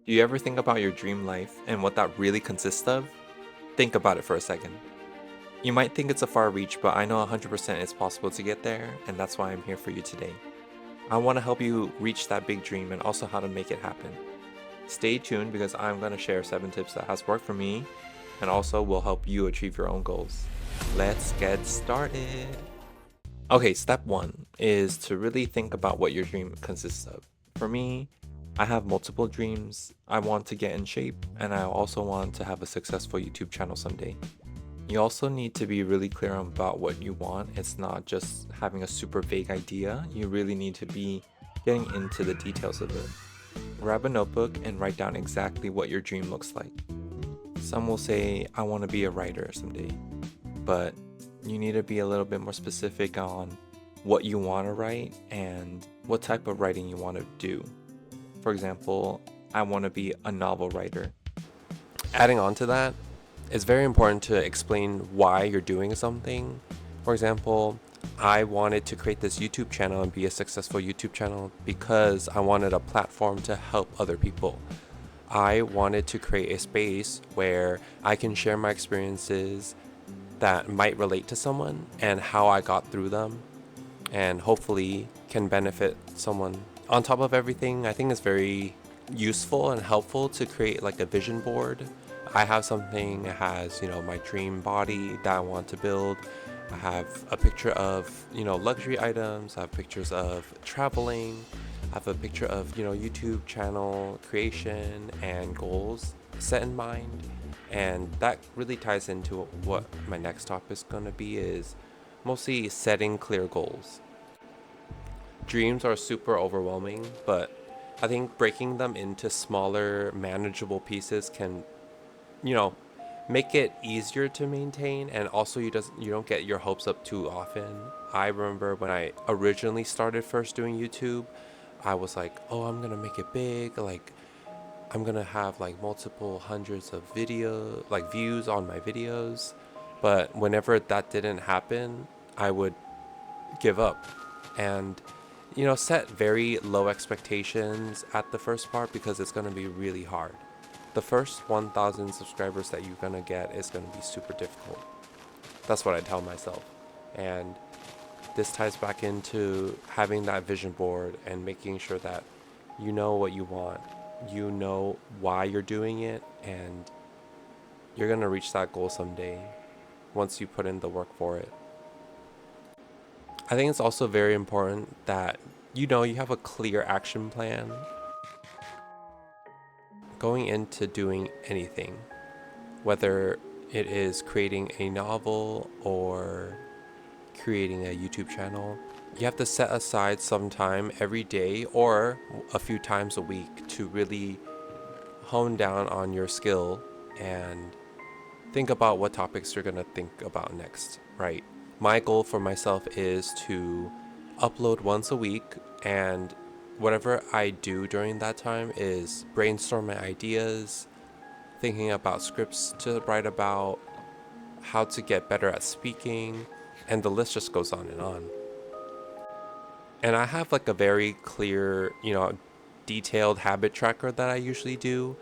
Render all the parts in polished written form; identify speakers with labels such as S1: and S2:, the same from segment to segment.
S1: Do you ever think about your dream life and what that really consists of? Think about it for a second. You might think it's a far reach, but I know 100% it's possible to get there, and that's why I'm here for you today. I want to help you reach that big dream and also how to make it happen. Stay tuned because I'm going to share 7 tips that has worked for me and also will help you achieve your own goals. Let's get started. Okay, step 1 is to really think about what your dream consists of. For me, I have multiple dreams. I want to get in shape, and I also want to have a successful YouTube channel someday. You also need to be really clear about what you want. It's not just having a super vague idea. You really need to be getting into the details of it. Grab a notebook and write down exactly what your dream looks like. Some will say, I want to be a writer someday, but you need to be a little bit more specific on what you want to write and what type of writing you want to do. For example, I want to be a novel writer.
S2: Adding on to that, it's very important to explain why you're doing something. For example, I wanted to create this YouTube channel and be a successful YouTube channel because I wanted a platform to help other people. I wanted to create a space where I can share my experiences that might relate to someone and how I got through them and hopefully can benefit someone. On top of everything, I think it's very useful and helpful to create like a vision board. I have something that has, my dream body that I want to build. I have a picture of, luxury items. I have pictures of traveling. I have a picture of, YouTube channel creation and goals set in mind. And that really ties into what my next topic is going to be is mostly setting clear goals. Dreams are super overwhelming, but I think breaking them into smaller, manageable pieces can, you know, make it easier to maintain, and also you don't get your hopes up too often. I remember when I originally started first doing YouTube, I was like, "Oh, I'm going to make it big, like I'm going to have like multiple hundreds of views on my videos." But whenever that didn't happen, I would give up and set very low expectations at the first part because it's going to be really hard. The first 1,000 subscribers that you're going to get is going to be super difficult. That's what I tell myself. And this ties back into having that vision board and making sure that you know what you want, you know why you're doing it, and you're going to reach that goal someday once you put in the work for it. I think it's also very important that you have a clear action plan going into doing anything, whether it is creating a novel or creating a YouTube channel. You have to set aside some time every day or a few times a week to really hone down on your skill and think about what topics you're going to think about next, right? My goal for myself is to upload once a week, and whatever I do during that time is brainstorm my ideas, thinking about scripts to write about, how to get better at speaking, and the list just goes on and on. And I have like a very clear, detailed habit tracker that I usually do,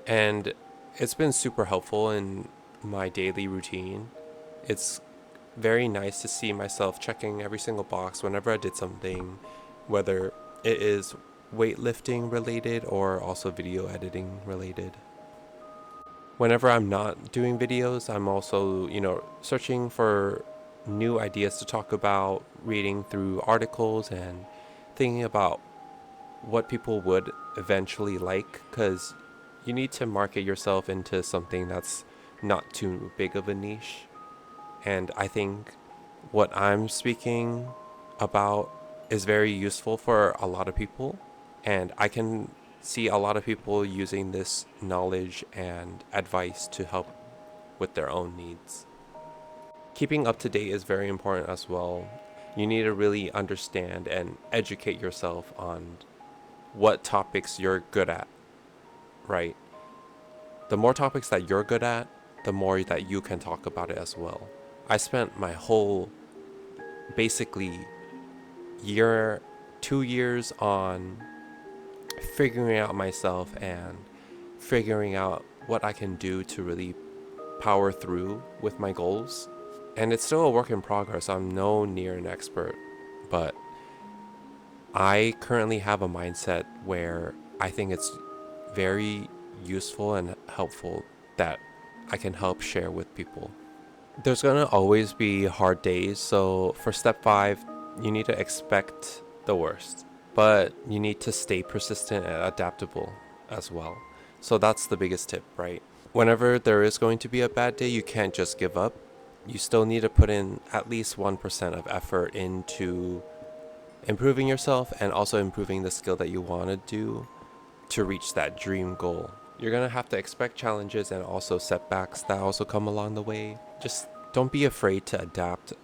S2: and it's been super helpful in my daily routine. It's very nice to see myself checking every single box whenever I did something, whether it is weightlifting related or also video editing related. Whenever I'm not doing videos, I'm also, searching for new ideas to talk about, reading through articles and thinking about what people would eventually like, because you need to market yourself into something that's not too big of a niche. And I think what I'm speaking about is very useful for a lot of people. And I can see a lot of people using this knowledge and advice to help with their own needs. Keeping up to date is very important as well. You need to really understand and educate yourself on what topics you're good at, right? The more topics that you're good at, the more that you can talk about it as well. I spent my whole basically year, 2 years on figuring out myself and figuring out what I can do to really power through with my goals. And it's still a work in progress. I'm no near an expert, but I currently have a mindset where I think it's very useful and helpful that I can help share with people. There's gonna always be hard days, so for step 5, you need to expect the worst, but you need to stay persistent and adaptable as well. So that's the biggest tip, right? Whenever there is going to be a bad day, you can't just give up. You still need to put in at least 1% of effort into improving yourself and also improving the skill that you want to do to reach that dream goal. You're gonna have to expect challenges and also setbacks that also come along the way. Just don't be afraid to adapt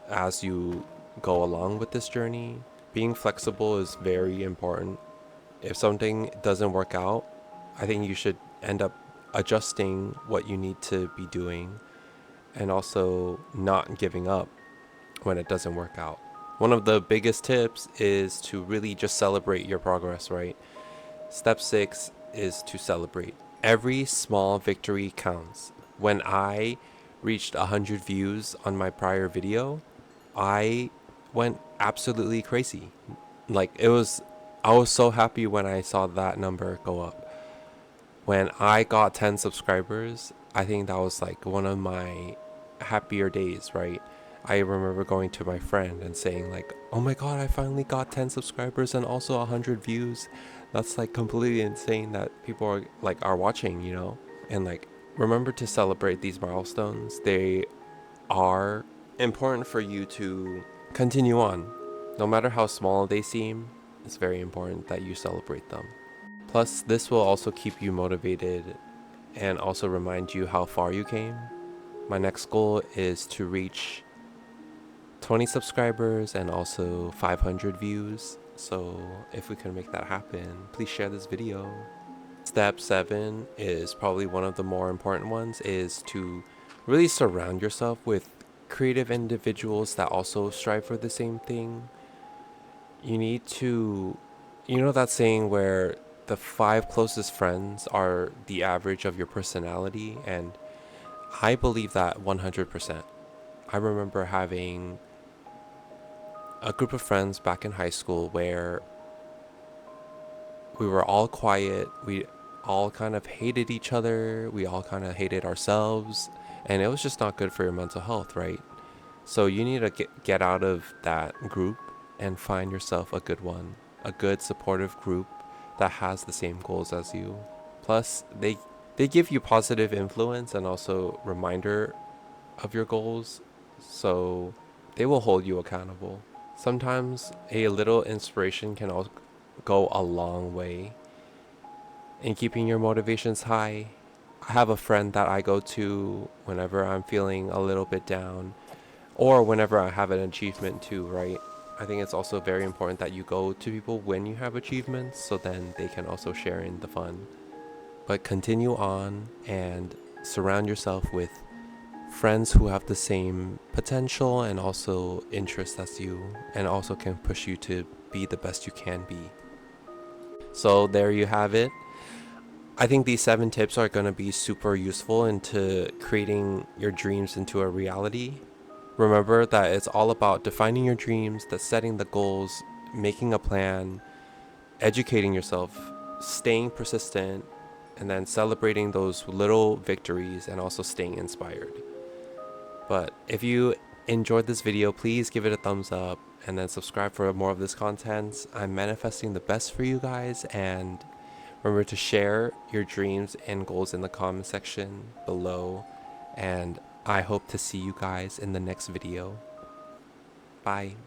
S2: as you go along with this journey. Being flexible is very important. If something doesn't work out, I think you should end up adjusting what you need to be doing and also not giving up when it doesn't work out. One of the biggest tips is to really just celebrate your progress, right? Step 6 is to celebrate. Every small victory counts. When I reached 100 views on my prior video, I went absolutely crazy. I was so happy when I saw that number go up. When I got 10 subscribers, I think that was like one of my happier days, right? I remember going to my friend and saying like, "Oh my god, I finally got 10 subscribers and also 100 views." That's like completely insane that people are watching, you know? And like remember to celebrate these milestones. They are important for you to continue on. No matter how small they seem, it's very important that you celebrate them. Plus, this will also keep you motivated and also remind you how far you came. My next goal is to reach 20 subscribers and also 500 views. So if we can make that happen, please share this video. Step 7 is probably one of the more important ones, is to really surround yourself with creative individuals that also strive for the same thing. You need to, you know that saying where the 5 closest friends are the average of your personality, and I believe that 100%. I remember having a group of friends back in high school where we were all quiet. We all kind of hated each other. We all kind of hated ourselves. And it was just not good for your mental health, right? So you need to get out of that group and find yourself a good one, a good supportive group that has the same goals as you. Plus, they give you positive influence and also reminder of your goals, so they will hold you accountable. Sometimes a little inspiration can also go a long way in keeping your motivations high. I have a friend that I go to whenever I'm feeling a little bit down or whenever I have an achievement too, right? I think it's also very important that you go to people when you have achievements so then they can also share in the fun. But continue on and surround yourself with friends who have the same potential and also interest as you, and also can push you to be the best you can be. So there you have it. I think these 7 tips are going to be super useful into creating your dreams into a reality. Remember that it's all about defining your dreams, the setting the goals, making a plan, educating yourself, staying persistent, and then celebrating those little victories and also staying inspired. But if you enjoyed this video, please give it a thumbs up and then subscribe for more of this content. I'm manifesting the best for you guys, and remember to share your dreams and goals in the comment section below, and I hope to see you guys in the next video. Bye.